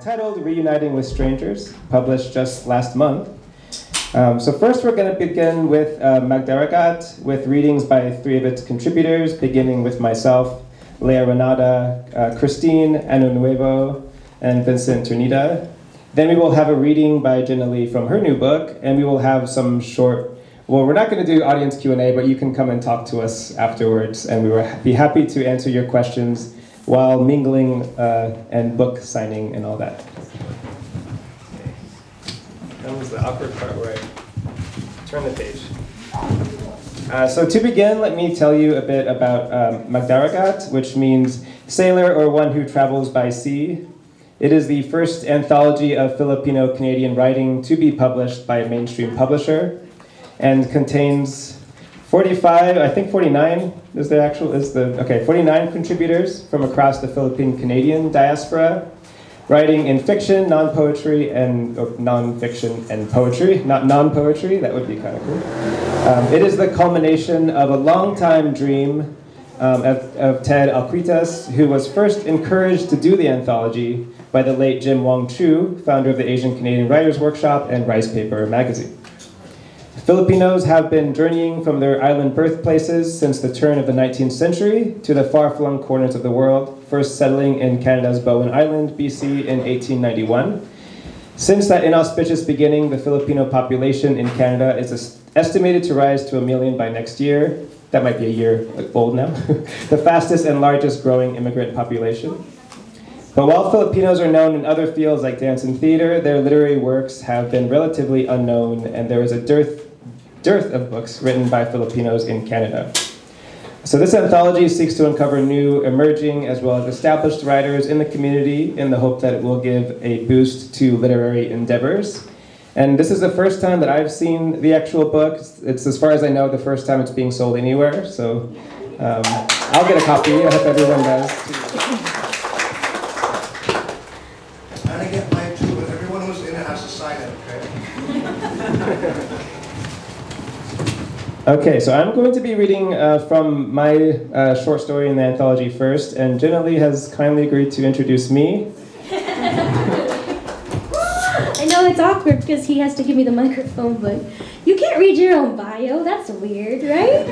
titled Reuniting with Strangers, published just last month. So first we're going to begin with Magdaragat, with readings by three of its contributors, beginning with myself, Leah Ranada, Christine Añonuevo, and Vincent Ternida. Then we will have a reading by Jennilee from her new book, and we will have some short, well, we're not going to do audience Q&A, but you can come and talk to us afterwards, and we will be happy to answer your questions while mingling and book signing and all that. That was the awkward part where I turn the page. So to begin, let me tell you a bit about Magdaragat, which means sailor or one who travels by sea. It is the first anthology of Filipino-Canadian writing to be published by a mainstream publisher, and contains 45, I think 49 is the actual, 49 contributors from across the Philippine-Canadian diaspora, writing in fiction, non-poetry, and non-fiction and poetry, not non-poetry, that would be kind of cool. It is the culmination of a long-time dream of Ted Alquitas, who was first encouraged to do the anthology by the late Wong-Chu, founder of the Asian Canadian Writers Workshop and Rice Paper magazine. Filipinos have been journeying from their island birthplaces since the turn of the 19th century to the far-flung corners of the world, first settling in Canada's Bowen Island, BC in 1891. Since that inauspicious beginning, the Filipino population in Canada is estimated to rise to 1 million by next year. That might be a year old now. The fastest and largest growing immigrant population. But while Filipinos are known in other fields like dance and theater, their literary works have been relatively unknown, and there is a dearth of books written by Filipinos in Canada. So this anthology seeks to uncover new, emerging, as well as established writers in the community in the hope that it will give a boost to literary endeavors. And this is the first time that I've seen the actual book. It's, as far as I know, the first time it's being sold anywhere. So I'll get a copy. I hope everyone does. And I get mine too, but everyone who's in it has to sign it, okay? Okay, so I'm going to be reading from my short story in the anthology first, and Jennilee has kindly agreed to introduce me. I know it's awkward because he has to give me the microphone, but you can't read your own bio. That's weird, right?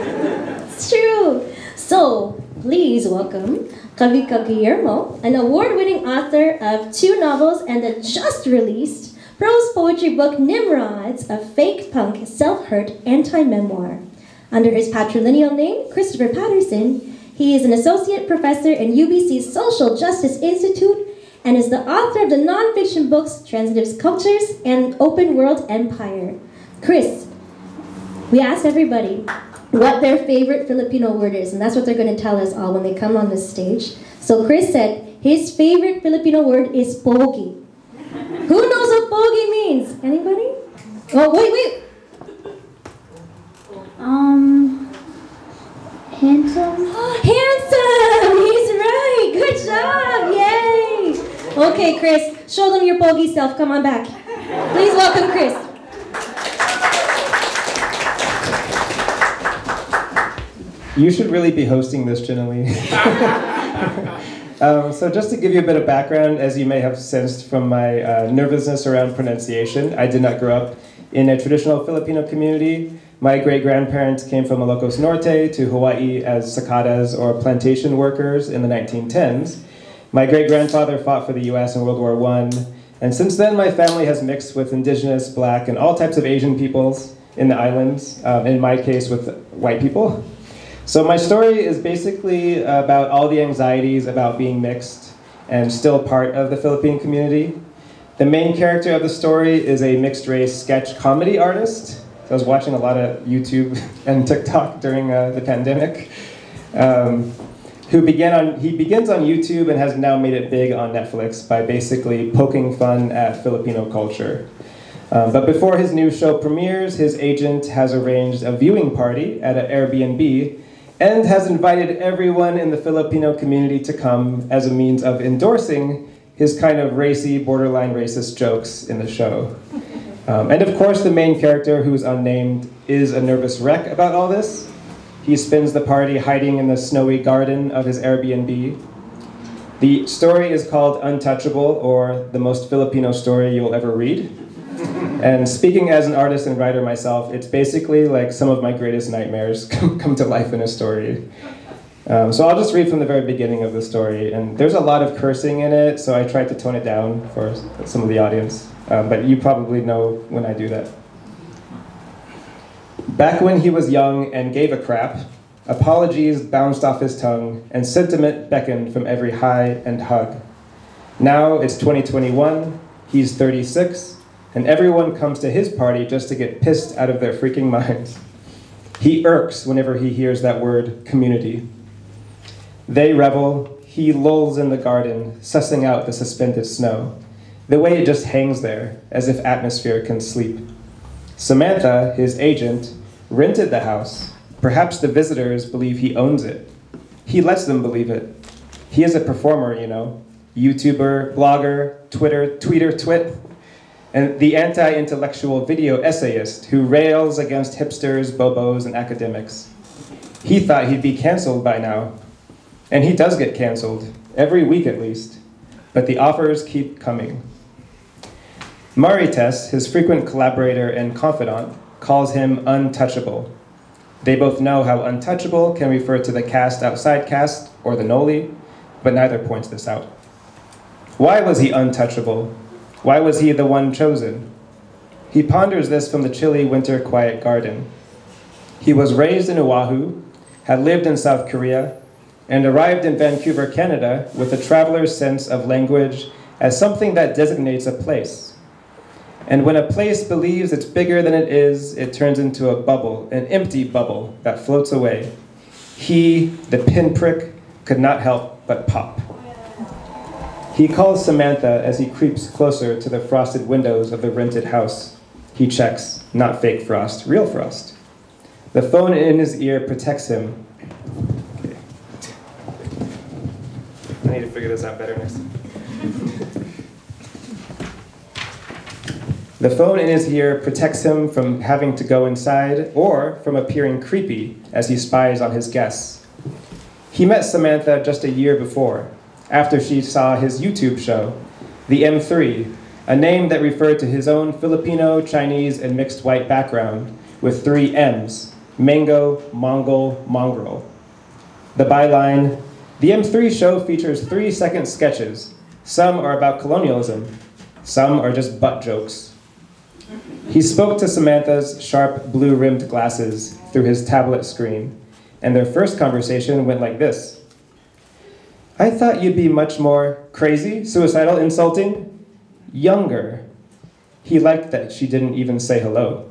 It's true. So, please welcome Kawika Guillermo, an award-winning author of 2 novels and the just-released prose poetry book Nimrods, a fake punk, self-hurt anti-memoir. Under his patrilineal name, Christopher Patterson, he is an associate professor in UBC's Social Justice Institute and is the author of the non-fiction books Transitive Cultures and Open World Empire. Chris, we asked everybody what their favorite Filipino word is, and that's what they're going to tell us all when they come on this stage. So Chris said his favorite Filipino word is pogi. Who knows what pogi means? Anybody? Oh, wait. Handsome. Handsome! He's right! Good job! Yay! Okay, Chris, show them your pogi self. Come on back. Please welcome Chris. You should really be hosting this, Jennilee. So just to give you a bit of background, as you may have sensed from my nervousness around pronunciation, I did not grow up in a traditional Filipino community. My great-grandparents came from Ilocos Norte to Hawaii as cicadas or plantation workers in the 1910s. My great-grandfather fought for the US in World War I, and since then my family has mixed with indigenous, black, and all types of Asian peoples in the islands, in my case with white people. So my story is basically about all the anxieties about being mixed and still part of the Philippine community. The main character of the story is a mixed-race sketch comedy artist. So I was watching a lot of YouTube and TikTok during the pandemic. He begins on YouTube and has now made it big on Netflix by basically poking fun at Filipino culture. But before his new show premieres, his agent has arranged a viewing party at an Airbnb and has invited everyone in the Filipino community to come as a means of endorsing his kind of racy, borderline racist jokes in the show. And of course, the main character, who's unnamed, is a nervous wreck about all this. He spends the party hiding in the snowy garden of his Airbnb. The story is called Untouchable, or The Most Filipino Story You'll Ever Read. And speaking as an artist and writer myself, it's basically like some of my greatest nightmares come to life in a story. So I'll just read from the very beginning of the story. And there's a lot of cursing in it, so I tried to tone it down for some of the audience. But you probably know when I do that. Back when he was young and gave a crap, apologies bounced off his tongue and sentiment beckoned from every high and hug. Now it's 2021, he's 36, and everyone comes to his party just to get pissed out of their freaking minds. He irks whenever he hears that word, community. They revel, he lolls in the garden, sussing out the suspended snow, the way it just hangs there, as if atmosphere can sleep. Samantha, his agent, rented the house. Perhaps the visitors believe he owns it. He lets them believe it. He is a performer, you know, YouTuber, blogger, tweeter, twit, and the anti-intellectual video essayist who rails against hipsters, bobos, and academics. He thought he'd be canceled by now. And he does get canceled, every week at least, but the offers keep coming. Marites, his frequent collaborator and confidant, calls him untouchable. They both know how untouchable can refer to the cast outside cast or the noli, but neither points this out. Why was he untouchable? Why was he the one chosen? He ponders this from the chilly winter quiet garden. He was raised in Oahu, had lived in South Korea, and arrived in Vancouver, Canada with a traveler's sense of language as something that designates a place. And when a place believes it's bigger than it is, it turns into a bubble, an empty bubble that floats away. He, the pinprick, could not help but pop. He calls Samantha as he creeps closer to the frosted windows of the rented house. He checks, not fake frost, real frost. The phone in his ear protects him. Okay. I need to figure this out better next time. The phone in his ear protects him from having to go inside or from appearing creepy as he spies on his guests. He met Samantha just a year before, after she saw his YouTube show, The M3, a name that referred to his own Filipino, Chinese, and mixed white background with 3 M's, Mango, Mongol, Mongrel. The byline, the M3 show features 3-second sketches. Some are about colonialism, some are just butt jokes. He spoke to Samantha's sharp blue-rimmed glasses through his tablet screen, and their first conversation went like this. I thought you'd be much more crazy, suicidal, insulting, younger. He liked that she didn't even say hello.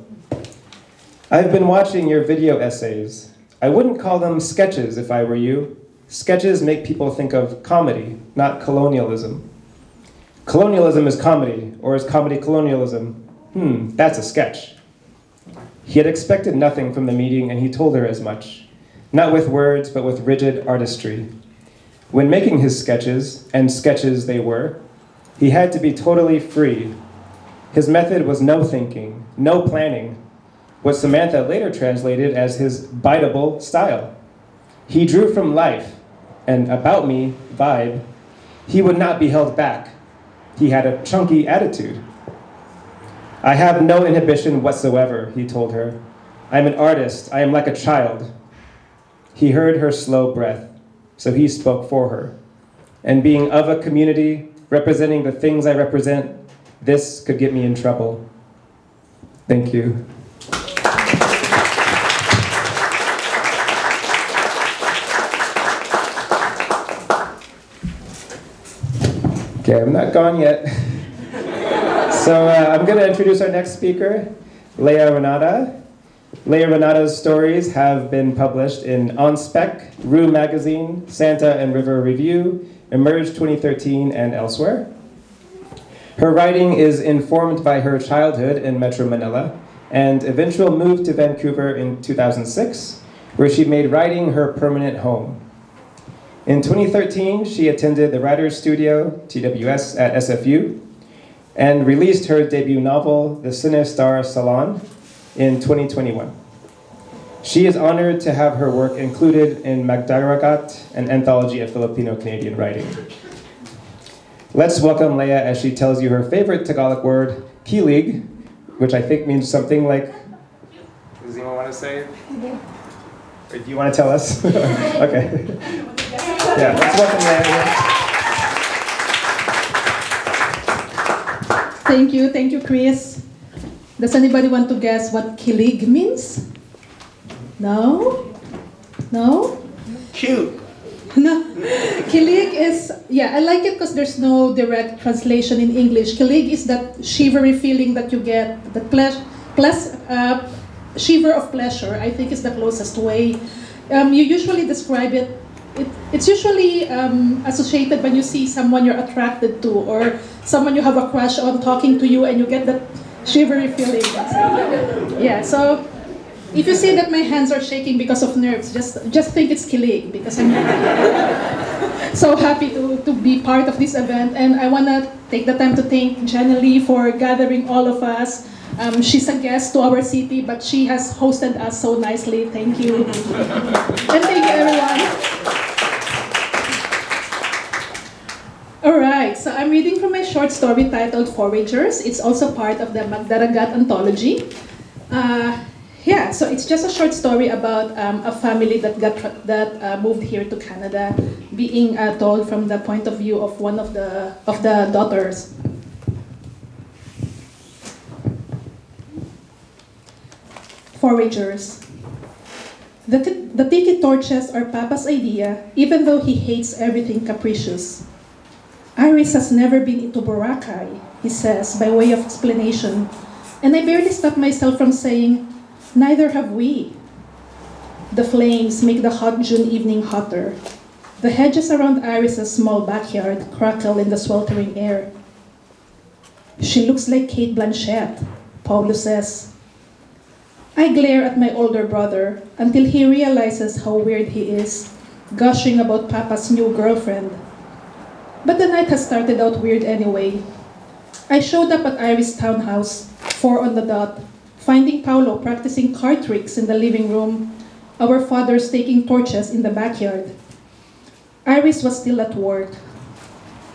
I've been watching your video essays. I wouldn't call them sketches if I were you. Sketches make people think of comedy, not colonialism. Colonialism is comedy, or is comedy colonialism? That's a sketch. He had expected nothing from the meeting, and he told her as much. Not with words, but with rigid artistry. When making his sketches, and sketches they were, he had to be totally free. His method was no thinking, no planning, what Samantha later translated as his biteable style. He drew from life, an about me vibe. He would not be held back. He had a chunky attitude. I have no inhibition whatsoever, he told her. I'm an artist. I am like a child. He heard her slow breath, so he spoke for her. And being of a community, representing the things I represent, this could get me in trouble. Thank you. Okay, I'm not gone yet. So I'm going to introduce our next speaker, Leah Ranada. Leah Ranada's stories have been published in On Spec, Rue Magazine, Santa and River Review, Emerge 2013, and elsewhere. Her writing is informed by her childhood in Metro Manila and eventual move to Vancouver in 2006, where she made writing her permanent home. In 2013, she attended the Writers' Studio, TWS, at SFU, and released her debut novel, The Cine Star Salon, in 2021. She is honored to have her work included in Magdaragat, an Anthology of Filipino-Canadian Writing. Let's welcome Leah as she tells you her favorite Tagalog word, kilig, which I think means something like, does anyone want to say? Or do you want to tell us? Okay. Yeah, let's welcome Leah. Thank you, Chris. Does anybody want to guess what kilig means? No? No? Cute. No. Kilig is, yeah, I like it because there's no direct translation in English. Kilig is that shivery feeling that you get, that shiver of pleasure, I think is the closest way. You usually describe it, it's usually associated when you see someone you're attracted to or someone you have a crush on talking to you and you get that shivery feeling. Yeah, so if you see that my hands are shaking because of nerves, just think it's kilig because I'm so happy to be part of this event. And I want to take the time to thank Jennilee for gathering all of us. She's a guest to our city, but she has hosted us so nicely. Thank you. And thank you, everyone. All right, so I'm reading from my short story titled Foragers. It's also part of the Magdaragat anthology. Yeah, so it's just a short story about a family that moved here to Canada, being told from the point of view of one of the daughters. Foragers. The tiki torches are Papa's idea, even though he hates everything capricious. Iris has never been into Boracay, he says, by way of explanation, and I barely stop myself from saying, neither have we. The flames make the hot June evening hotter. The hedges around Iris's small backyard crackle in the sweltering air. She looks like Kate Blanchett, Paulo says. I glare at my older brother until he realizes how weird he is, gushing about Papa's new girlfriend. But the night has started out weird anyway. I showed up at Iris' townhouse, 4 on the dot, finding Paulo practicing card tricks in the living room, our fathers taking torches in the backyard. Iris was still at work.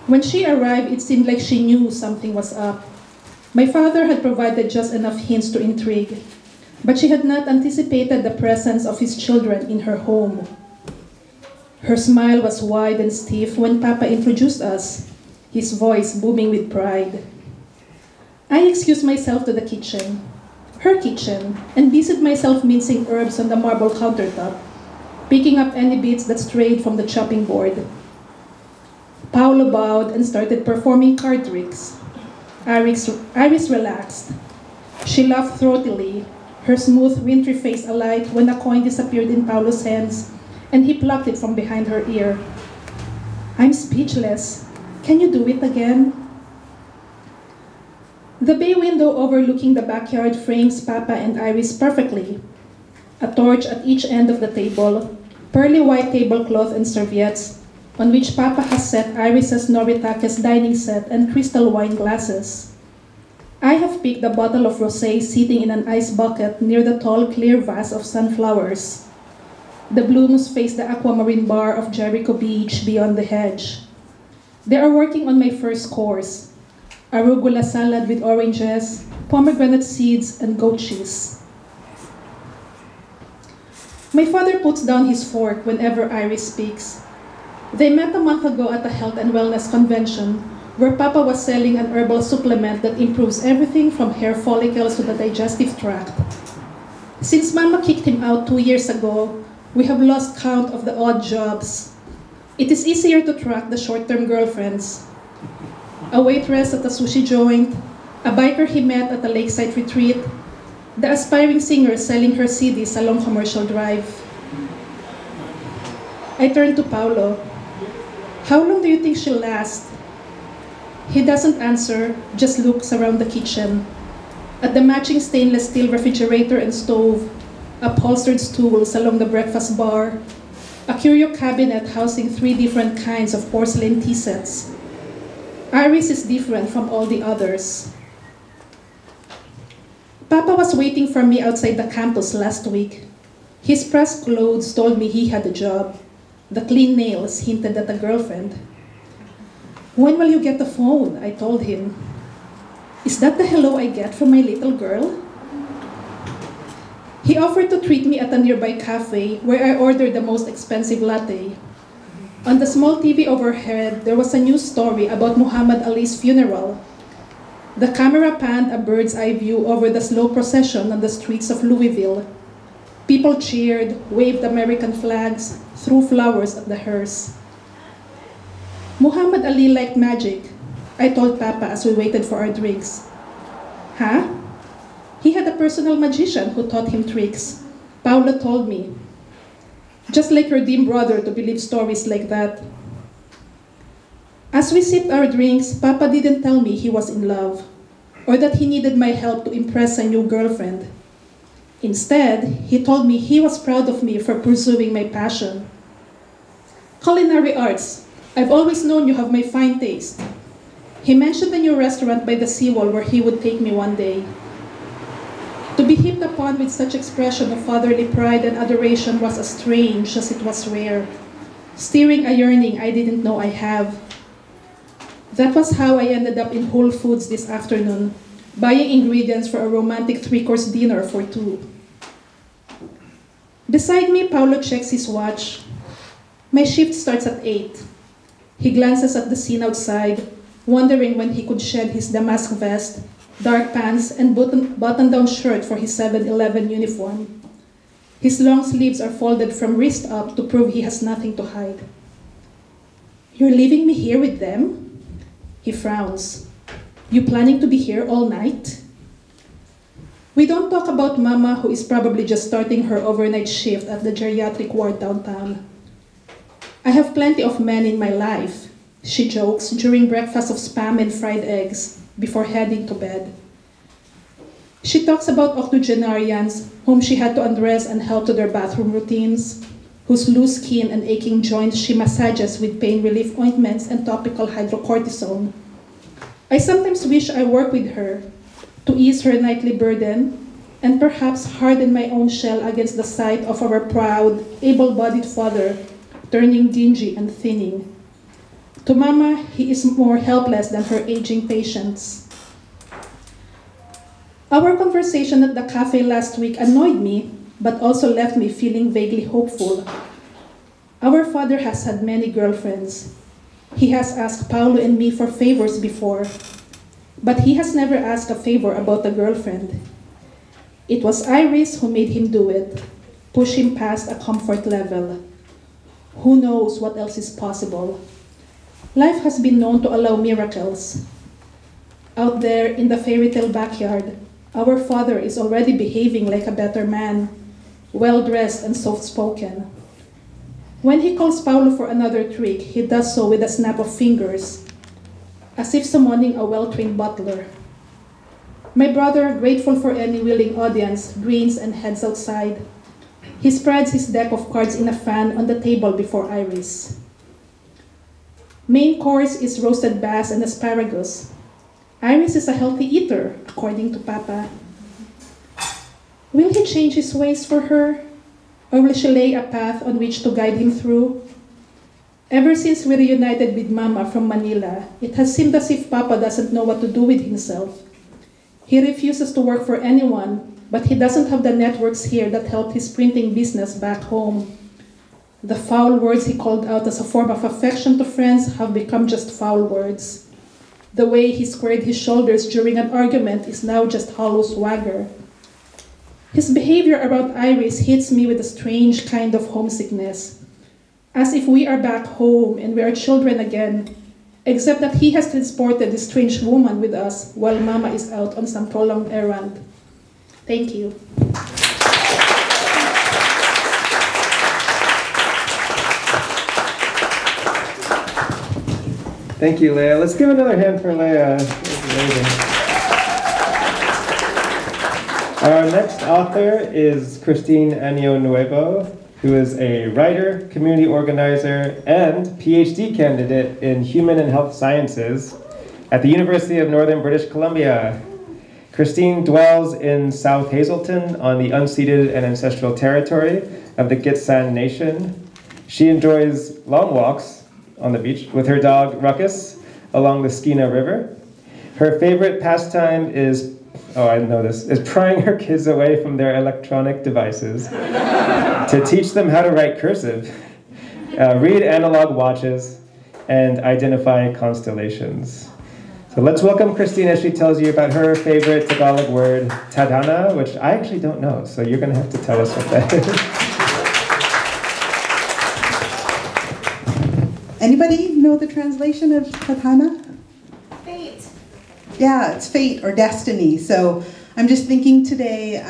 When she arrived, it seemed like she knew something was up. My father had provided just enough hints to intrigue, but she had not anticipated the presence of his children in her home. Her smile was wide and stiff when Papa introduced us, his voice booming with pride. I excused myself to the kitchen, her kitchen, and busied myself mincing herbs on the marble countertop, picking up any bits that strayed from the chopping board. Paulo bowed and started performing card tricks. Iris relaxed. She laughed throatily, her smooth, wintry face alight when a coin disappeared in Paulo's hands, and he plucked it from behind her ear. I'm speechless. Can you do it again? The bay window overlooking the backyard frames Papa and Iris perfectly. A torch at each end of the table, pearly white tablecloth and serviettes, on which Papa has set Iris's Noritake's dining set and crystal wine glasses. I have picked a bottle of rosé sitting in an ice bucket near the tall, clear vase of sunflowers. The blooms face the aquamarine bar of Jericho Beach beyond the hedge. They are working on my first course, arugula salad with oranges, pomegranate seeds, and goat cheese. My father puts down his fork whenever Iris speaks. They met a month ago at a health and wellness convention where Papa was selling an herbal supplement that improves everything from hair follicles to the digestive tract. Since Mama kicked him out 2 years ago, we have lost count of the odd jobs. It is easier to track the short-term girlfriends. A waitress at a sushi joint, a biker he met at a lakeside retreat, the aspiring singer selling her CDs along Commercial Drive. I turn to Paulo. How long do you think she'll last? He doesn't answer, just looks around the kitchen. At the matching stainless steel refrigerator and stove, upholstered stools along the breakfast bar, a curio cabinet housing 3 different kinds of porcelain tea sets. Iris is different from all the others. Papa was waiting for me outside the campus last week. His pressed clothes told me he had a job. The clean nails hinted at a girlfriend. When will you get the phone? I told him. Is that the hello I get from my little girl? He offered to treat me at a nearby cafe where I ordered the most expensive latte. On the small TV overhead, there was a news story about Muhammad Ali's funeral. The camera panned a bird's eye view over the slow procession on the streets of Louisville. People cheered, waved American flags, threw flowers at the hearse. Muhammad Ali liked magic, I told Papa as we waited for our drinks. Huh? He had a personal magician who taught him tricks. Paula told me. Just like her dim brother to believe stories like that. As we sipped our drinks, Papa didn't tell me he was in love, or that he needed my help to impress a new girlfriend. Instead, he told me he was proud of me for pursuing my passion. Culinary arts. I've always known you have my fine taste. He mentioned a new restaurant by the seawall where he would take me one day. To be heaped upon with such expression of fatherly pride and adoration was as strange as it was rare, stirring a yearning I didn't know I have. That was how I ended up in Whole Foods this afternoon, buying ingredients for a romantic three-course dinner for two. Beside me, Paulo checks his watch. My shift starts at 8. He glances at the scene outside, wondering when he could shed his damask vest, dark pants, and button-down shirt for his 7-Eleven uniform. His long sleeves are folded from wrist up to prove he has nothing to hide. You're leaving me here with them? He frowns. You planning to be here all night? We don't talk about Mama, who is probably just starting her overnight shift at the geriatric ward downtown. I have plenty of men in my life, she jokes during breakfast of Spam and fried eggs before heading to bed. She talks about octogenarians whom she had to undress and help to their bathroom routines, whose loose skin and aching joints she massages with pain relief ointments and topical hydrocortisone. I sometimes wish I worked with her to ease her nightly burden and perhaps harden my own shell against the sight of our proud, able-bodied father turning dingy and thinning. To Mama, he is more helpless than her aging patients. Our conversation at the cafe last week annoyed me, but also left me feeling vaguely hopeful. Our father has had many girlfriends. He has asked Paulo and me for favors before, but he has never asked a favor about a girlfriend. It was Iris who made him do it, push him past a comfort level. Who knows what else is possible? Life has been known to allow miracles. Out there in the fairy tale backyard, our father is already behaving like a better man, well-dressed and soft-spoken. When he calls Paulo for another trick, he does so with a snap of fingers, as if summoning a well-trained butler. My brother, grateful for any willing audience, grins and heads outside. He spreads his deck of cards in a fan on the table before Iris. Main course is roasted bass and asparagus. Iris is a healthy eater, according to Papa. Will he change his ways for her? Or will she lay a path on which to guide him through? Ever since we reunited with Mama from Manila, it has seemed as if Papa doesn't know what to do with himself. He refuses to work for anyone, but he doesn't have the networks here that helped his printing business back home. The foul words he called out as a form of affection to friends have become just foul words. The way he squared his shoulders during an argument is now just hollow swagger. His behavior around Iris hits me with a strange kind of homesickness, as if we are back home and we are children again, except that he has transported this strange woman with us while Mama is out on some prolonged errand. Thank you. Thank you, Leah. Let's give another hand for Leah. That was amazing. Our next author is Christine Añonuevo, who is a writer, community organizer, and PhD candidate in human and health sciences at the University of Northern British Columbia. Christine dwells in South Hazelton on the unceded and ancestral territory of the Gitxsan Nation. She enjoys long walks on the beach with her dog, Ruckus, along the Skeena River. Her favorite pastime is, oh, I know this, is prying her kids away from their electronic devices to teach them how to write cursive, read analog watches, and identify constellations. So let's welcome Christine as she tells you about her favorite Tagalog word, tadhana, which I actually don't know, so you're going to have to tell us what that is. Anybody know the translation of tadhana? Fate. Yeah, it's fate or destiny. So I'm just thinking today,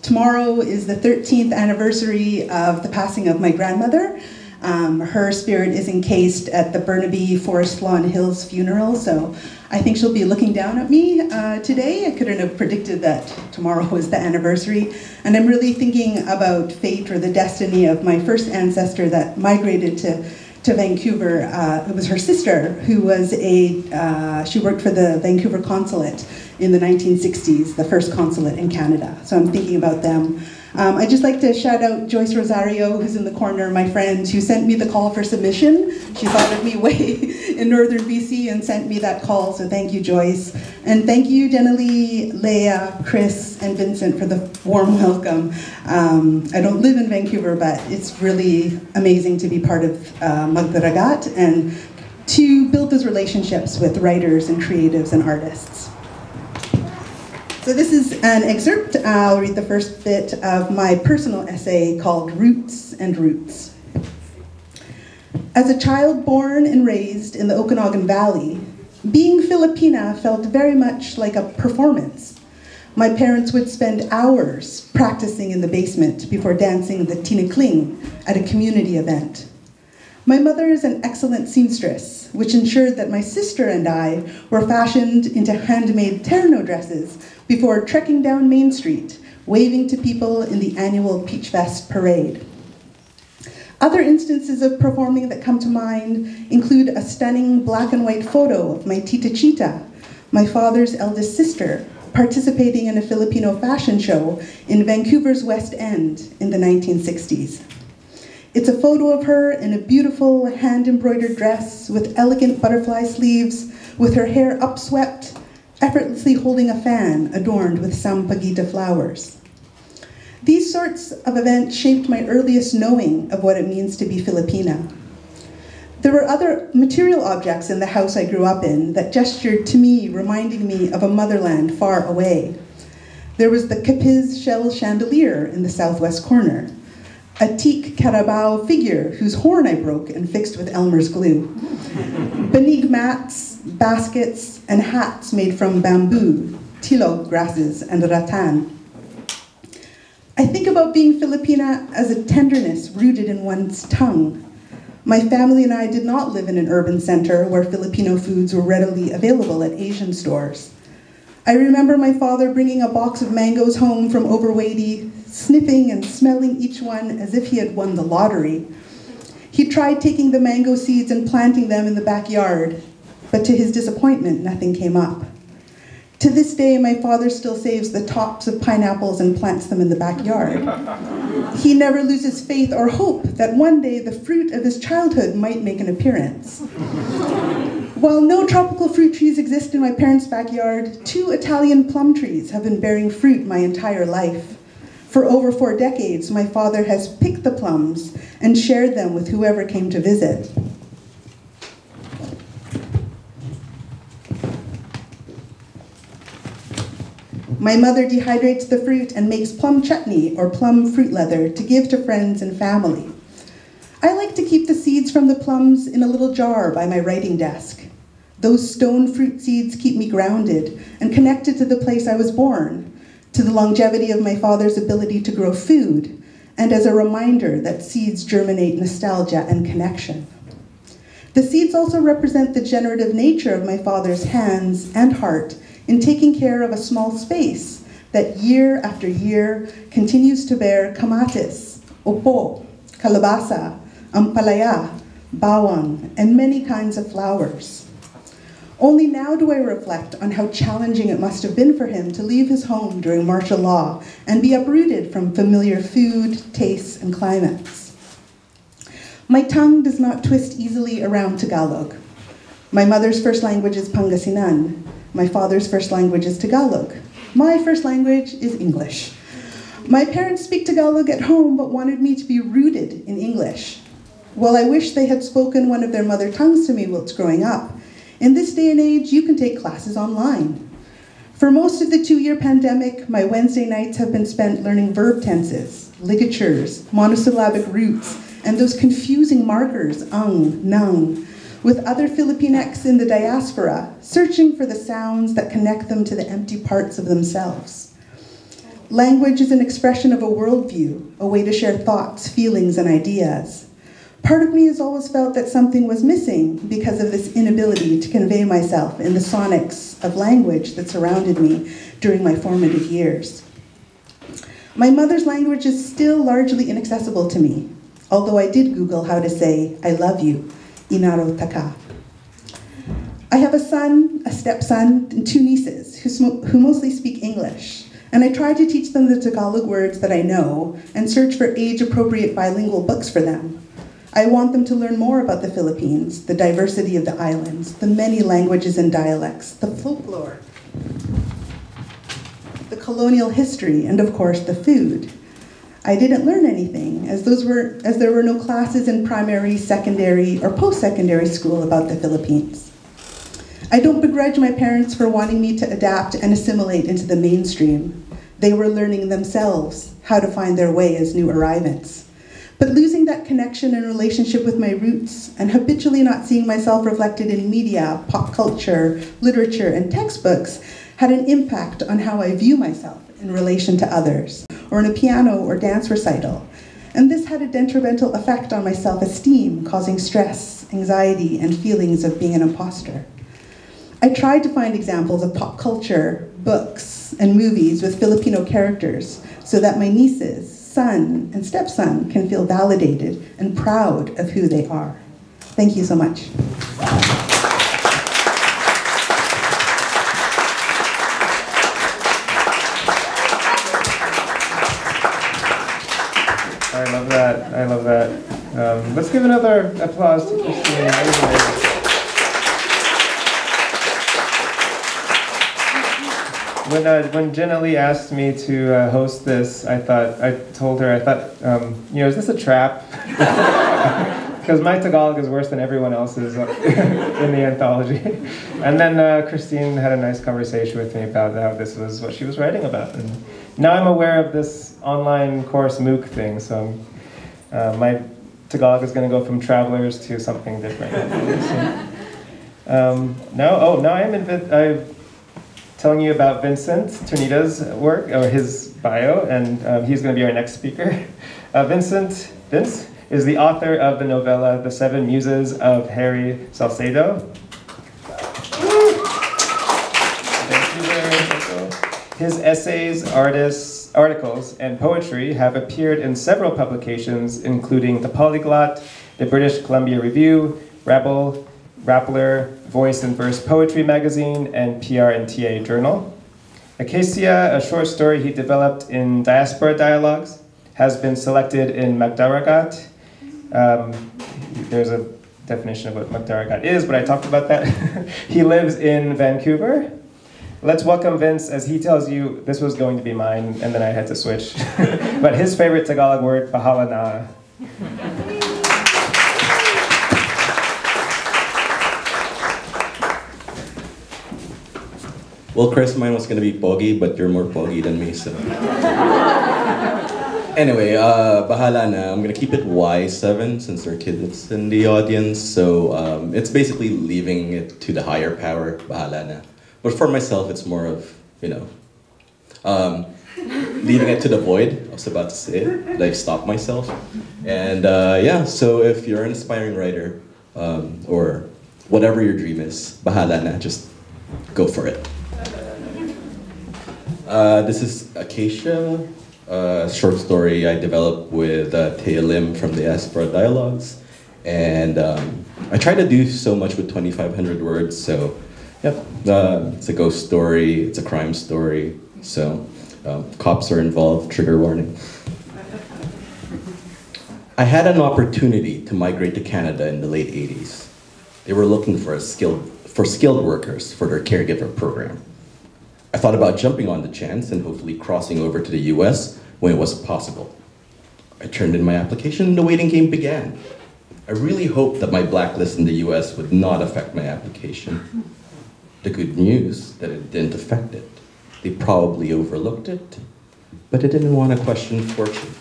tomorrow is the 13th anniversary of the passing of my grandmother. Her spirit is encased at the Burnaby Forest Lawn Hills funeral, so I think she'll be looking down at me today. I couldn't have predicted that tomorrow was the anniversary. And I'm really thinking about fate or the destiny of my first ancestor that migrated to Vancouver. It was her sister who was she worked for the Vancouver consulate in the 1960s, the first consulate in Canada. So I'm thinking about them. I'd just like to shout out Joyce Rosario, who's in the corner, my friend, who sent me the call for submission. She thought of me way in northern BC and sent me that call, so thank you, Joyce. And thank you, Jennilee, Leah, Chris, and Vincent for the warm welcome. I don't live in Vancouver, but it's really amazing to be part of Magdaragat and to build those relationships with writers and creatives and artists. So this is an excerpt. I'll read the first bit of my personal essay called Roots and Roots. As a child born and raised in the Okanagan Valley, being Filipina felt very much like a performance. My parents would spend hours practicing in the basement before dancing the tinakling at a community event. My mother is an excellent seamstress, which ensured that my sister and I were fashioned into handmade terno dresses before trekking down Main Street, waving to people in the annual Peach Fest parade. Other instances of performing that come to mind include a stunning black and white photo of my Tita Chita, my father's eldest sister, participating in a Filipino fashion show in Vancouver's West End in the 1960s. It's a photo of her in a beautiful hand-embroidered dress with elegant butterfly sleeves, with her hair upswept, effortlessly holding a fan adorned with sampaguita flowers. These sorts of events shaped my earliest knowing of what it means to be Filipina. There were other material objects in the house I grew up in that gestured to me, reminding me of a motherland far away. There was the Capiz shell chandelier in the southwest corner, a teak carabao figure whose horn I broke and fixed with Elmer's glue, banig mats, baskets, and hats made from bamboo, tilog grasses, and rattan. I think about being Filipina as a tenderness rooted in one's tongue. My family and I did not live in an urban center where Filipino foods were readily available at Asian stores. I remember my father bringing a box of mangoes home from Overwady, sniffing and smelling each one as if he had won the lottery. He tried taking the mango seeds and planting them in the backyard, but to his disappointment, nothing came up. To this day, my father still saves the tops of pineapples and plants them in the backyard. He never loses faith or hope that one day the fruit of his childhood might make an appearance. While no tropical fruit trees exist in my parents' backyard, 2 Italian plum trees have been bearing fruit my entire life. For over 4 decades, my father has picked the plums and shared them with whoever came to visit. My mother dehydrates the fruit and makes plum chutney or plum fruit leather to give to friends and family. I like to keep the seeds from the plums in a little jar by my writing desk. Those stone fruit seeds keep me grounded and connected to the place I was born, to the longevity of my father's ability to grow food, and as a reminder that seeds germinate nostalgia and connection. The seeds also represent the generative nature of my father's hands and heart in taking care of a small space that year after year continues to bear kamatis, opo, kalabasa, ampalaya, bawang, and many kinds of flowers. Only now do I reflect on how challenging it must have been for him to leave his home during martial law and be uprooted from familiar food, tastes, and climates. My tongue does not twist easily around Tagalog. My mother's first language is Pangasinan. My father's first language is Tagalog. My first language is English. My parents speak Tagalog at home but wanted me to be rooted in English. While I wish they had spoken one of their mother tongues to me whilst growing up, in this day and age, you can take classes online. For most of the 2-year pandemic, my Wednesday nights have been spent learning verb tenses, ligatures, monosyllabic roots, and those confusing markers, ang, nang, with other Filipinx in the diaspora, searching for the sounds that connect them to the empty parts of themselves. Language is an expression of a worldview, a way to share thoughts, feelings, and ideas. Part of me has always felt that something was missing because of this inability to convey myself in the sonics of language that surrounded me during my formative years. My mother's language is still largely inaccessible to me, although I did Google how to say, I love you, inaro taka. I have a son, a stepson, and 2 nieces who mostly speak English. And I try to teach them the Tagalog words that I know and search for age-appropriate bilingual books for them. I want them to learn more about the Philippines, the diversity of the islands, the many languages and dialects, the folklore, the colonial history, and of course the food. I didn't learn anything, as there were no classes in primary, secondary, or post-secondary school about the Philippines. I don't begrudge my parents for wanting me to adapt and assimilate into the mainstream. They were learning themselves how to find their way as new arrivants. But losing that connection and relationship with my roots and habitually not seeing myself reflected in media, pop culture, literature, and textbooks had an impact on how I view myself in relation to others, or in a piano or dance recital. And this had a detrimental effect on my self-esteem, causing stress, anxiety, and feelings of being an imposter. I tried to find examples of pop culture, books, and movies with Filipino characters so that my nieces, son, and stepson can feel validated and proud of who they are. Thank you so much. I love that. I love that. Let's give another applause to Christine. When Jennilee asked me to host this, I told her, is this a trap? Because my Tagalog is worse than everyone else's in the anthology. And then Christine had a nice conversation with me about how this was what she was writing about. And now I'm aware of this online course MOOC thing, so my Tagalog is going to go from travelers to something different. Now I'm telling you about Vincent Ternida's work, or his bio, and he's going to be our next speaker. Vince is the author of the novella The Seven Muses of Harry Salcedo. Thank you very much. His essays, articles, and poetry have appeared in several publications, including The Polyglot, the British Columbia Review, Rebel, Rappler, Voice and Verse Poetry Magazine, and PR and TA Journal. Acacia, a short story he developed in Diaspora Dialogues, has been selected in Magdaragat. There's a definition of what Magdaragat is, but I talked about that. He lives in Vancouver. Let's welcome Vince as he tells you, this was going to be mine, and then I had to switch. But his favorite Tagalog word, bahala na. Well, Chris, mine was going to be Pogi, but you're more Pogi than me, so... Anyway, bahala na. I'm going to keep it Y7 since there are kids in the audience, so it's basically leaving it to the higher power, bahala na. But for myself, it's more of, leaving it to the void. I was about to say it, but I've stopped myself. And yeah, so if you're an aspiring writer, or whatever your dream is, bahala na, just go for it. This is Acacia, a short story I developed with Thea Lim from the Diaspora Dialogues. And I try to do so much with 2,500 words, so yeah, it's a ghost story, it's a crime story, so cops are involved, trigger warning. I had an opportunity to migrate to Canada in the late 80s. They were looking for skilled workers for their caregiver program. I thought about jumping on the chance and hopefully crossing over to the US when it was possible. I turned in my application and the waiting game began. I really hoped that my blacklist in the US would not affect my application. The good news that it didn't affect it. They probably overlooked it, but I didn't want to question fortune.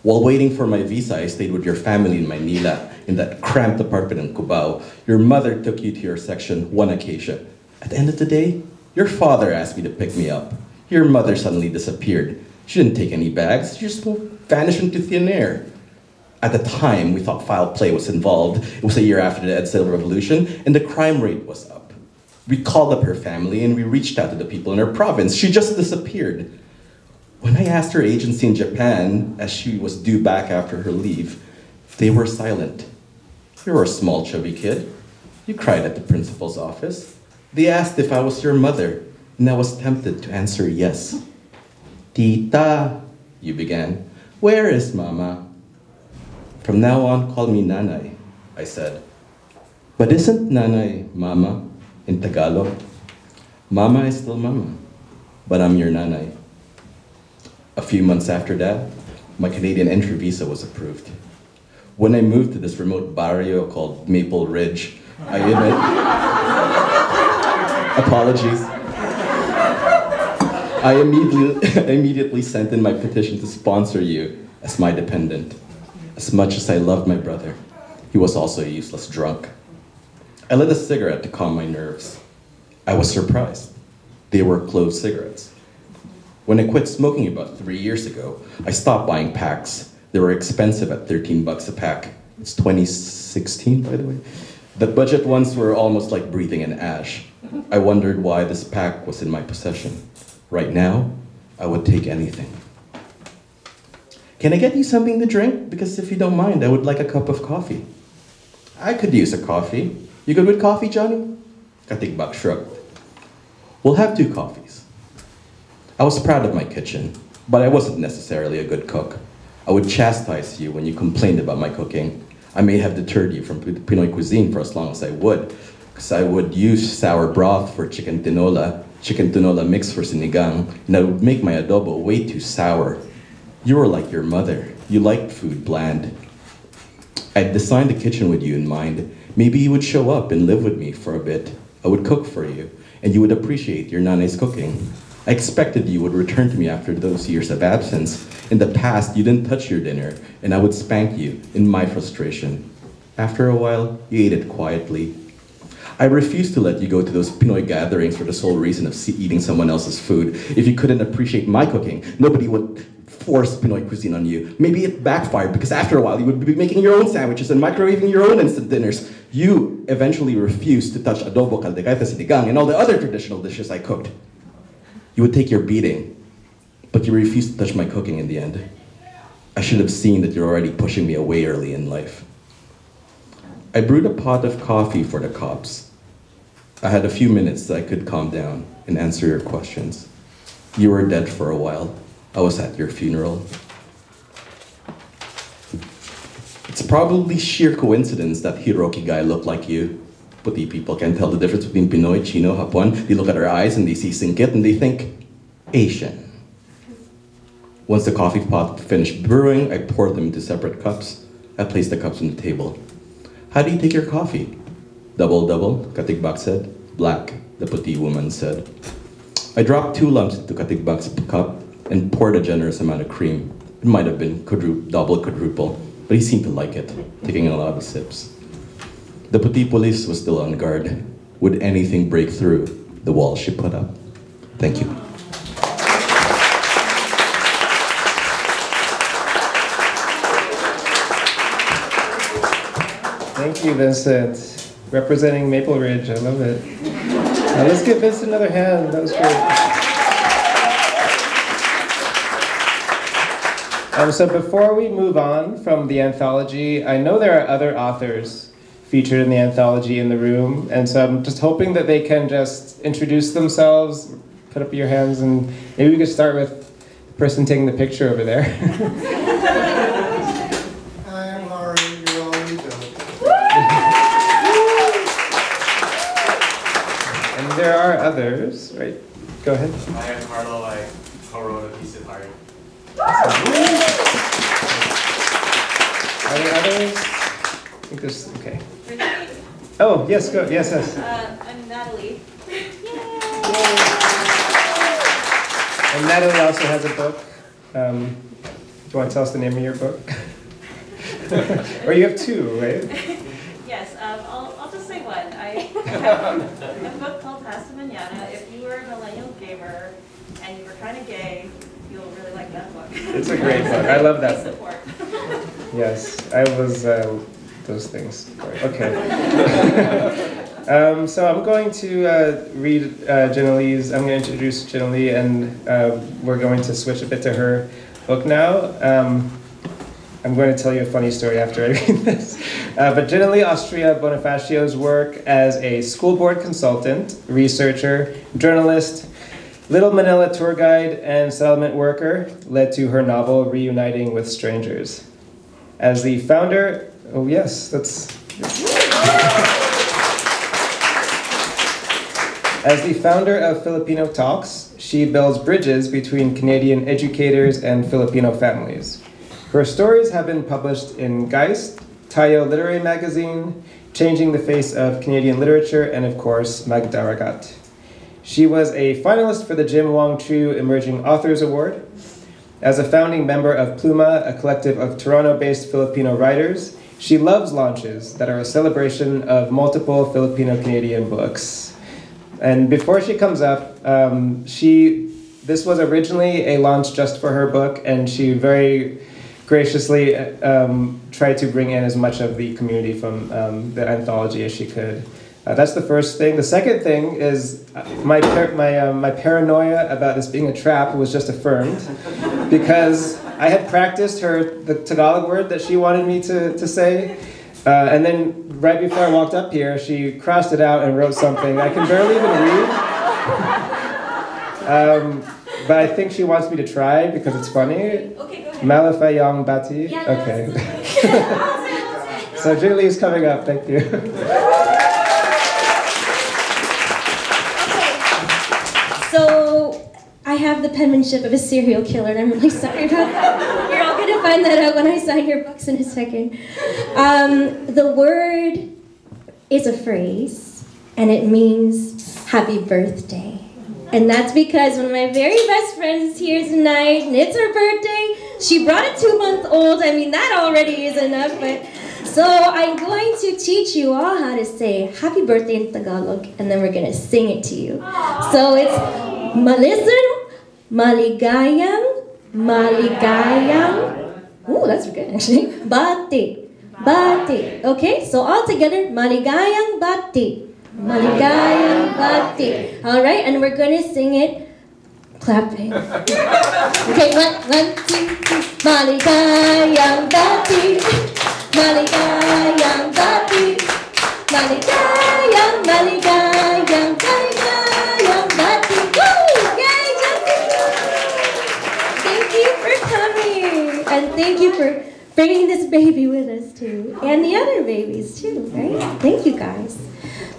While waiting for my visa, I stayed with your family in Manila in that cramped apartment in Cubao. Your mother took you to your section one occasion. At the end of the day, your father asked me to pick me up. Your mother suddenly disappeared. She didn't take any bags. She just vanished into thin air. At the time, we thought foul play was involved. It was a year after the EDSA revolution, and the crime rate was up. We called up her family, and we reached out to the people in her province. She just disappeared. When I asked her agency in Japan, as she was due back after her leave, they were silent. You were a small, chubby kid. You cried at the principal's office. They asked if I was your mother, and I was tempted to answer yes. Tita, you began. Where is Mama? From now on, call me Nanay, I said. But isn't Nanay Mama in Tagalog? Mama is still Mama, but I'm your Nanay. A few months after that, my Canadian entry visa was approved. When I moved to this remote barrio called Maple Ridge, I admit, apologies. I immediately sent in my petition to sponsor you as my dependent. As much as I loved my brother, he was also a useless drunk. I lit a cigarette to calm my nerves. I was surprised. They were clove cigarettes. When I quit smoking about 3 years ago, I stopped buying packs. They were expensive at $13 a pack. It's 2016, by the way. The budget ones were almost like breathing in ash. I wondered why this pack was in my possession. Right now, I would take anything. Can I get you something to drink? Because if you don't mind, I would like a cup of coffee. I could use a coffee. You good with coffee, Johnny? Katigbak shrugged. We'll have 2 coffees. I was proud of my kitchen, but I wasn't necessarily a good cook. I would chastise you when you complained about my cooking. I may have deterred you from Pinoy cuisine for as long as I would, because I would use sour broth for chicken tinola mix for sinigang, and I would make my adobo way too sour. You were like your mother. You liked food bland. I'd designed the kitchen with you in mind. Maybe you would show up and live with me for a bit. I would cook for you, and you would appreciate your nanay's cooking. I expected you would return to me after those years of absence. In the past, you didn't touch your dinner, and I would spank you in my frustration. After a while, you ate it quietly. I refused to let you go to those Pinoy gatherings for the sole reason of eating someone else's food. If you couldn't appreciate my cooking, nobody would force Pinoy cuisine on you. Maybe it backfired because after a while you would be making your own sandwiches and microwaving your own instant dinners. You eventually refused to touch adobo, caldereta, sinigang, and all the other traditional dishes I cooked. You would take your beating, but you refused to touch my cooking in the end. I should have seen that you're already pushing me away early in life. I brewed a pot of coffee for the cops. I had a few minutes that I could calm down and answer your questions. You were dead for a while. I was at your funeral. It's probably sheer coincidence that Hiroki guy looked like you. Puti people can't tell the difference between Pinoy, Chino, Hapon. They look at our eyes and they see singkit and they think Asian. Once the coffee pot finished brewing, I poured them into separate cups. I placed the cups on the table. How do you take your coffee? Double, Katigbak said. Black, the puti woman said. I dropped 2 lumps into Katigbak's cup and poured a generous amount of cream. It might have been double, quadruple, but he seemed to like it, taking a lot of sips. The puti police was still on guard. Would anything break through the wall she put up? Thank you. Thank you, Vincent. Representing Maple Ridge, I love it. Now let's give Vincent another hand, that was great. So before we move on from the anthology, I know there are other authors featured in the anthology in the room, and so I'm just hoping that they can just introduce themselves, put up your hands, and maybe we could start with the person taking the picture over there. Hi, I'm Laurie. You're all you do. are others, right? Go ahead. I am Carlo. I co-wrote a piece of art. Are there others? I think there's, okay. Oh, yes, go, yes. I'm Natalie. And Natalie also has a book. Do you want to tell us the name of your book? Or you have two, right? Yes, I'll just say one. I have a book called Pasta Mañana. If you were a millennial gamer and you were kind of gay, you'll really like that book. It's a great book. I love that book. Support. Yes, I was those things. Okay. So I'm going to read Jennilee's. I'm going to introduce Jennilee, and we're going to switch a bit to her book now. I'm going to tell you a funny story after I read this. But Jennilee Austria-Bonifacio's work as a school board consultant, researcher, journalist, Little Manila tour guide, and settlement worker led to her novel Reuniting with Strangers. As the founder, oh yes, that's. As the founder of Filipino Talks, she builds bridges between Canadian educators and Filipino families. Her stories have been published in Geist, Tayo Literary Magazine, Changing the Face of Canadian Literature, and of course, Magdaragat. She was a finalist for the Wong-Chu Emerging Authors Award. As a founding member of Pluma, a collective of Toronto-based Filipino writers, she loves launches that are a celebration of multiple Filipino-Canadian books. And before she comes up, this was originally a launch just for her book, and she very graciously tried to bring in as much of the community from the anthology as she could. That's the first thing. The second thing is my paranoia about this being a trap was just affirmed, because I had practiced the Tagalog word that she wanted me to say, and then right before I walked up here, she crossed it out and wrote something I can barely even read. But I think she wants me to try because it's funny. Okay, go ahead. Malafayong Bati. Yeah, okay. So Jennilee is coming up. Thank you. So I have the penmanship of a serial killer, and I'm really sorry about that. You're all going to find that out when I sign your books in a second. The word is a phrase, and it means happy birthday. And that's because one of my very best friends is here tonight, and it's her birthday. She brought a 2-month-old. I mean, that already is enough. But so I'm going to teach you all how to say happy birthday in Tagalog, and then we're going to sing it to you. So it's listen, maligayang, maligayang. Ooh, that's good, actually. Bati, bati. Okay, so all together, maligayang bati. Maligayang bati. All right, and we're going to sing it clapping. Okay, one, two, three. Maligayang bati. Maligayang bati. Maligayang, maligayang, maligayang bati. Woo! Yay, Jessica! Thank you for coming. And thank you for bringing this baby with us, too. And the other babies, too, right? Thank you, guys.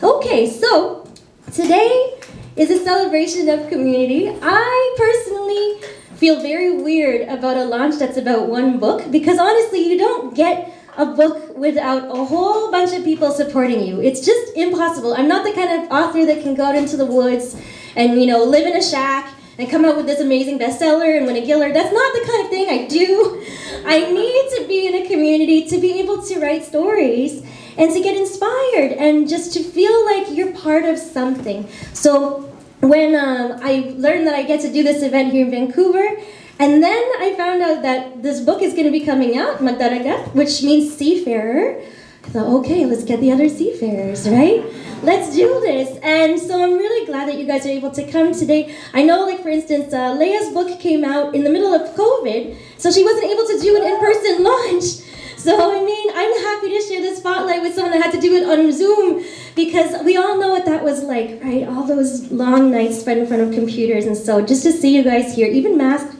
Okay, so today is a celebration of community. I personally feel very weird about a launch that's about one book, because honestly, you don't get a book without a whole bunch of people supporting you. It's just impossible. I'm not the kind of author that can go out into the woods and, live in a shack and come out with this amazing bestseller and win a Giller. That's not the kind of thing I do. I need to be in a community to be able to write stories and to get inspired and just to feel like you're part of something. So when I learned that I get to do this event here in Vancouver, and then I found out that this book is going to be coming out, Magdaragat, which means seafarer. I thought, okay, let's get the other seafarers, right? Let's do this. And so I'm really glad that you guys are able to come today. I know, like, for instance, Leah's book came out in the middle of COVID, so she wasn't able to do an in-person launch. So, I mean, I'm happy to share the spotlight with someone that had to do it on Zoom, because we all know what that was like, right? All those long nights spent in front of computers. And so just to see you guys here, even masked,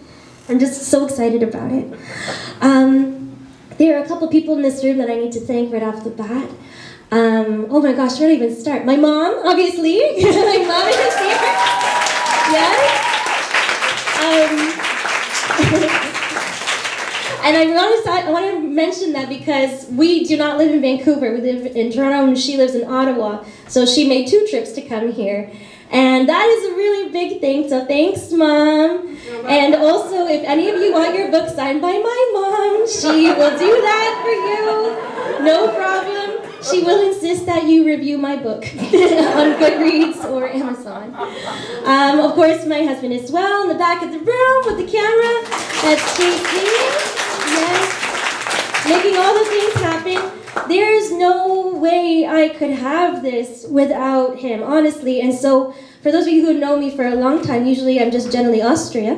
I'm just so excited about it. there are a couple people in this room that I need to thank right off the bat. Oh my gosh, where do I even start? My mom, obviously. My mom is here. Yes. And I want to mention that because we do not live in Vancouver. We live in Toronto and she lives in Ottawa. So she made 2 trips to come here. And that is a really big thing, so thanks, Mom. And also, if any of you want your book signed by my mom, she will do that for you. No problem. She will insist that you review my book on Goodreads or Amazon. Of course, my husband as well in the back of the room with the camera. That's JC. Yes. Making all the things happen. There's no way I could have this without him, honestly. And so, for those of you who know me for a long time, usually I'm just Jennilee Austria.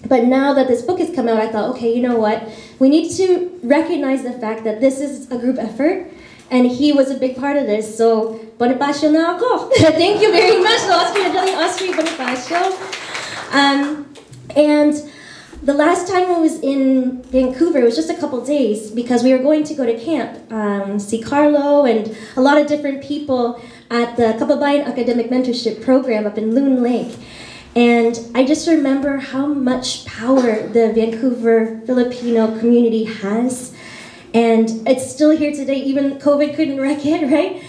But now that this book has come out, I thought, okay, you know what? We need to recognize the fact that this is a group effort, and he was a big part of this. So, Bonifacio na ako. Thank you very much, Jennilee Austria-Bonifacio. And the last time I was in Vancouver, it was just a couple days because we were going to go to camp, see Carlo and a lot of different people at the Kababayan Academic Mentorship Program up in Loon Lake. And I just remember how much power the Vancouver Filipino community has. And it's still here today, even COVID couldn't wreck it, right?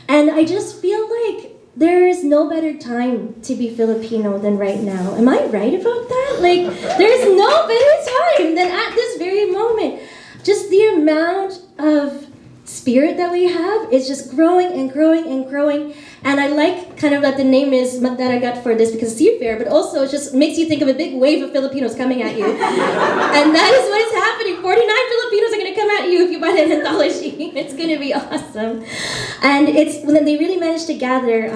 And I just feel like there is no better time to be Filipino than right now. Am I right about that? Like, there's no better time than at this very moment. Just the amount of spirit that we have is just growing and growing and growing. And I like kind of that the name is Magdaragat for this because it's seafair, but also it just makes you think of a big wave of Filipinos coming at you. And that is what is happening. 49 Filipinos are going to come at you if you buy that anthology. It's going to be awesome. And it's when they really managed to gather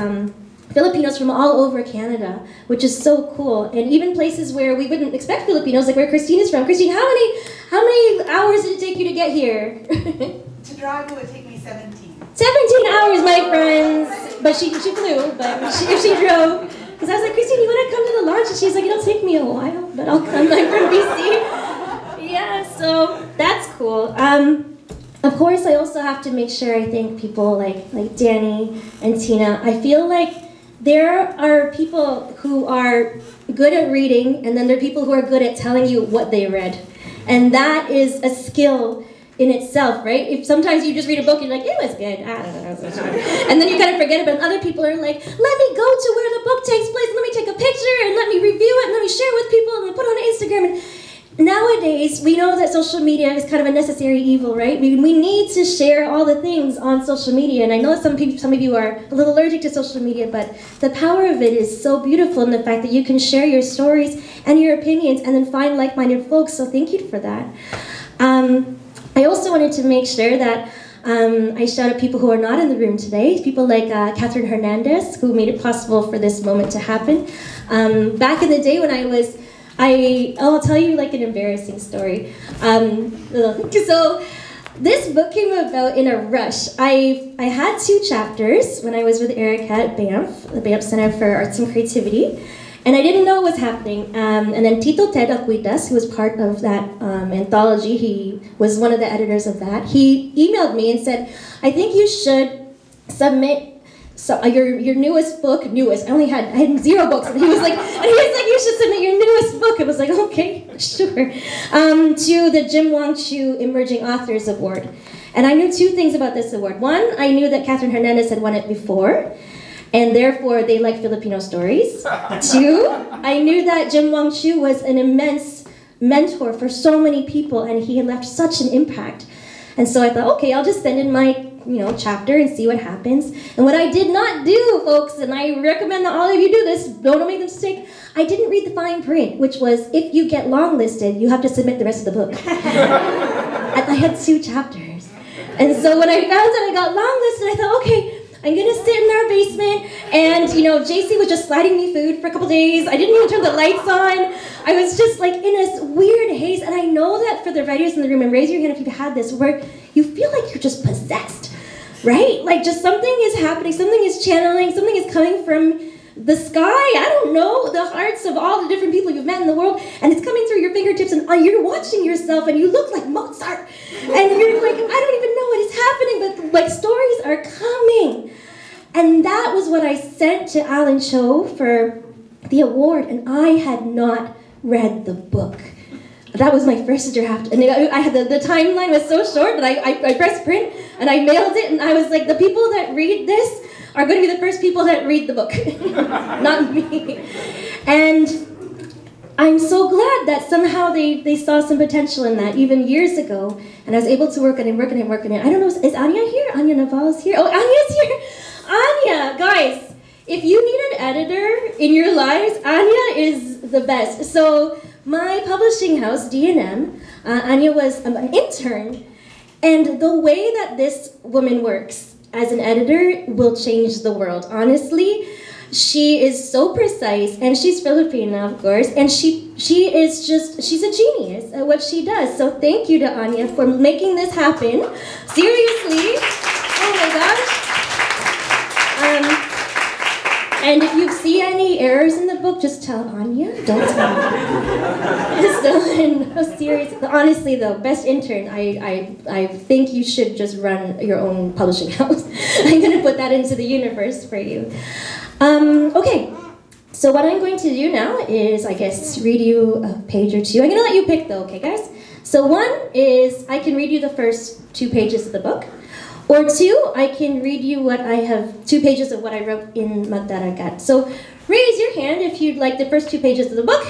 Filipinos from all over Canada, which is so cool. And even places where we wouldn't expect Filipinos, like where Christine is from. Christine, how many hours did it take you to get here? To drive, it would take me 17. 17 hours, my friends. But she flew, but she drove. Because I was like, Christine, you want to come to the launch? And she's like, it'll take me a while, but I'll come. I'm from BC. Yeah, so that's cool. Of course, I also have to make sure I thank people like Danny and Tina. I feel like there are people who are good at reading, and then there are people who are good at telling you what they read. And that is a skill in itself, right? If sometimes you just read a book and you're like, it was good, I don't know. And then you kind of forget it, but other people are like, let me go to where the book takes place, let me take a picture, and let me review it, and let me share it with people, and put it on Instagram. And nowadays, we know that social media is kind of a necessary evil, right? We need to share all the things on social media, and I know some of you are a little allergic to social media, but the power of it is so beautiful in the fact that you can share your stories and your opinions and then find like-minded folks, so thank you for that. I also wanted to make sure that I shout out people who are not in the room today, people like Catherine Hernandez, who made it possible for this moment to happen. Back in the day when I'll tell you like an embarrassing story. So this book came about in a rush. I had 2 chapters when I was with Erica at Banff, the Banff Center for Arts and Creativity. And I didn't know what was happening. And then Tito Ted Aquitas, who was part of that anthology, he was one of the editors of that, he emailed me and said, I think you should submit your newest book, I had 0 books, and he was like, you should submit your newest book. I was like, okay, sure, to the Wong-Chu Emerging Authors Award. And I knew 2 things about this award. One, I knew that Catherine Hernandez had won it before, and therefore they like Filipino stories. 2, I knew that Wong-Chu was an immense mentor for so many people, and he had left such an impact. And so I thought, okay, I'll just send in my chapter and see what happens. And what I did not do, folks, and I recommend that all of you do this, don't make the mistake, I didn't read the fine print, which was if you get longlisted, you have to submit the rest of the book. I had 2 chapters. And so when I found out I got longlisted, I thought, okay, I'm gonna sit in our basement, and JC was just sliding me food for a couple days. I didn't even turn the lights on. I was just like in this weird haze, and I know that for the writers in the room, and raise your hand if you've had this, where you feel like you're just possessed, right? Like just something is happening, something is channeling, something is coming the sky, I don't know, the hearts of all the different people you've met in the world, and it's coming through your fingertips, and you're watching yourself, and you look like Mozart, and you're like, I don't even know what is happening, but like stories are coming. And that was what I sent to Alan Cho for the award, and I had not read the book. That was my first draft, and I had the timeline was so short that I pressed print, and I mailed it, and I was like, the people that read this are going to be the first people that read the book, not me. And I'm so glad that somehow they saw some potential in that, even years ago, and I was able to work on it. I don't know, is Anya here? Anya Naval's here? Oh, Anya's here! Anya, guys, if you need an editor in your lives, Anya is the best. So my publishing house, D&M, Anya was an intern, and the way that this woman works as an editor will change the world. Honestly, she is so precise, and she's Filipino, of course, and she's a genius at what she does. So thank you to Anya for making this happen. Seriously, oh my gosh. And if you see any errors in the book, just tell Anya, don't tell me. So serious. Honestly though, best intern, I think you should just run your own publishing house. I'm gonna put that into the universe for you. Okay, so what I'm going to do now is, I guess, read you a page or two. I'm gonna let you pick though, okay guys? So one is, I can read you the first 2 pages of the book. Or 2, I can read you 2 pages of what I wrote in Magdaragat. So raise your hand if you'd like the first 2 pages of the book.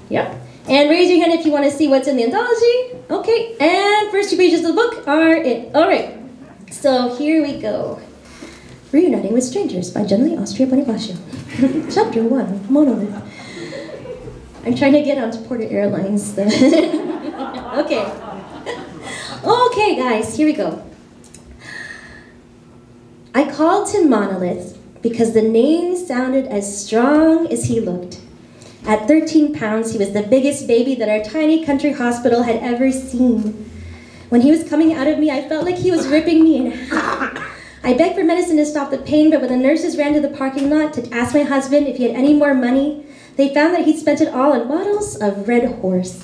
Yep. And raise your hand if you want to see what's in the anthology. Okay, and first 2 pages of the book are it. All right, so here we go. Reuniting with Strangers by Jennilee Austria-Bonifacio. Chapter 1, Monolith. I'm trying to get onto Porter Airlines. Okay. Okay, guys, here we go. I called him Monolith because the name sounded as strong as he looked. At 13 pounds, he was the biggest baby that our tiny country hospital had ever seen. When he was coming out of me, I felt like he was ripping me in half. I begged for medicine to stop the pain, but when the nurses ran to the parking lot to ask my husband if he had any more money, they found that he'd spent it all on bottles of Red Horse.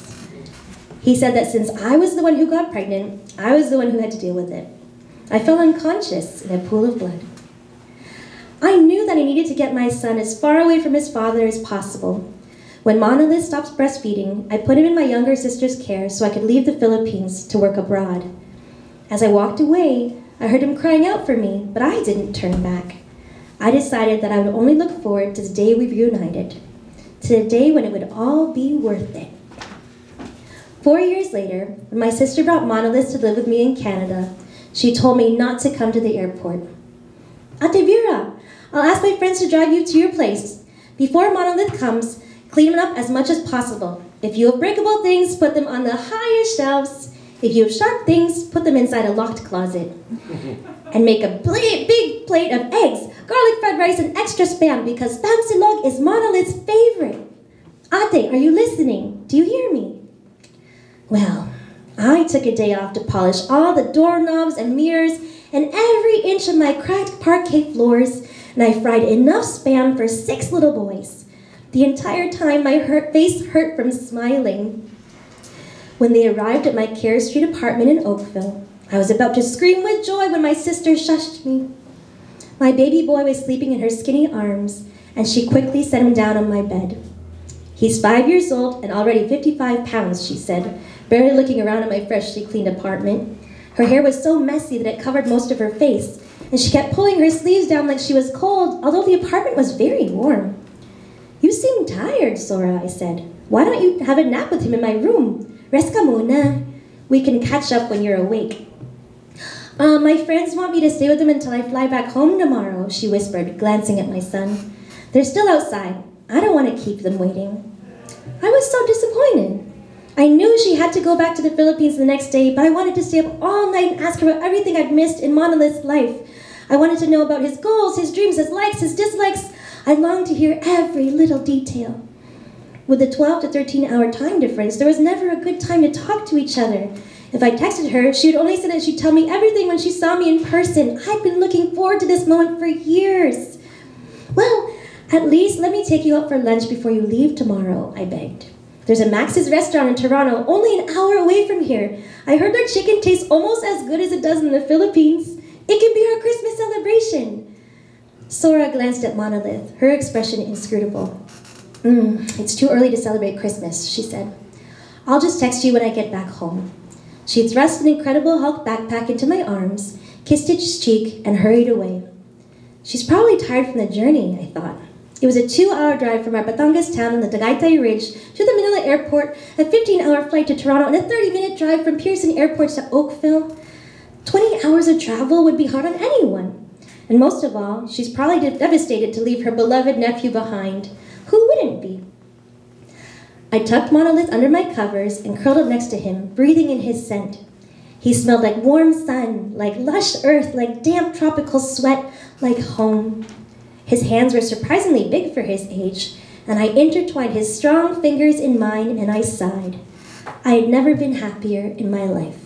He said that since I was the one who got pregnant, I was the one who had to deal with it. I fell unconscious in a pool of blood. I knew that I needed to get my son as far away from his father as possible. When Monolith stopped breastfeeding, I put him in my younger sister's care so I could leave the Philippines to work abroad. As I walked away, I heard him crying out for me, but I didn't turn back. I decided that I would only look forward to the day we reunited, to the day when it would all be worth it. 4 years later, when my sister brought Monolith to live with me in Canada, she told me not to come to the airport. Ate Vera, I'll ask my friends to drive you to your place. Before Monolith comes, clean them up as much as possible. If you have breakable things, put them on the highest shelves. If you have sharp things, put them inside a locked closet. And make a big plate of eggs, garlic fried rice, and extra Spam because Spam Silog is Monolith's favorite. Ate, are you listening? Do you hear me? Well, I took a day off to polish all the doorknobs and mirrors and every inch of my cracked parquet floors, and I fried enough Spam for 6 little boys. The entire time my face hurt from smiling. When they arrived at my Care Street apartment in Oakville, I was about to scream with joy when my sister shushed me. My baby boy was sleeping in her skinny arms, and she quickly set him down on my bed. He's 5 years old and already 55 pounds, she said, barely looking around at my freshly cleaned apartment. Her hair was so messy that it covered most of her face, and she kept pulling her sleeves down like she was cold, although the apartment was very warm. You seem tired, Sora, I said. Why don't you have a nap with him in my room? Rest ka muna. We can catch up when you're awake. My friends want me to stay with them until I fly back home tomorrow, she whispered, glancing at my son. They're still outside. I don't want to keep them waiting. I was so disappointed. I knew she had to go back to the Philippines the next day, but I wanted to stay up all night and ask her about everything I'd missed in Monolith's life. I wanted to know about his goals, his dreams, his likes, his dislikes. I longed to hear every little detail. With the 12 to 13-hour time difference, there was never a good time to talk to each other. If I texted her, she would only say that she'd tell me everything when she saw me in person. I'd been looking forward to this moment for years. Well, At least let me take you out for lunch before you leave tomorrow, I begged. There's a Max's restaurant in Toronto, only an hour away from here. I heard their chicken tastes almost as good as it does in the Philippines. It can be our Christmas celebration. Sora glanced at Monolith, her expression inscrutable. It's too early to celebrate Christmas, she said. I'll just text you when I get back home. She thrust an Incredible Hulk backpack into my arms, kissed its cheek, and hurried away. She's probably tired from the journey, I thought. It was a 2-hour drive from our Batangas town on the Tagaytay Ridge to the Manila airport, a 15-hour flight to Toronto, and a 30-minute drive from Pearson Airport to Oakville. 20 hours of travel would be hard on anyone. And most of all, she's probably devastated to leave her beloved nephew behind. Who wouldn't be? I tucked Monolith under my covers and curled up next to him, breathing in his scent. He smelled like warm sun, like lush earth, like damp tropical sweat, like home. His hands were surprisingly big for his age, and I intertwined his strong fingers in mine and I sighed. I had never been happier in my life.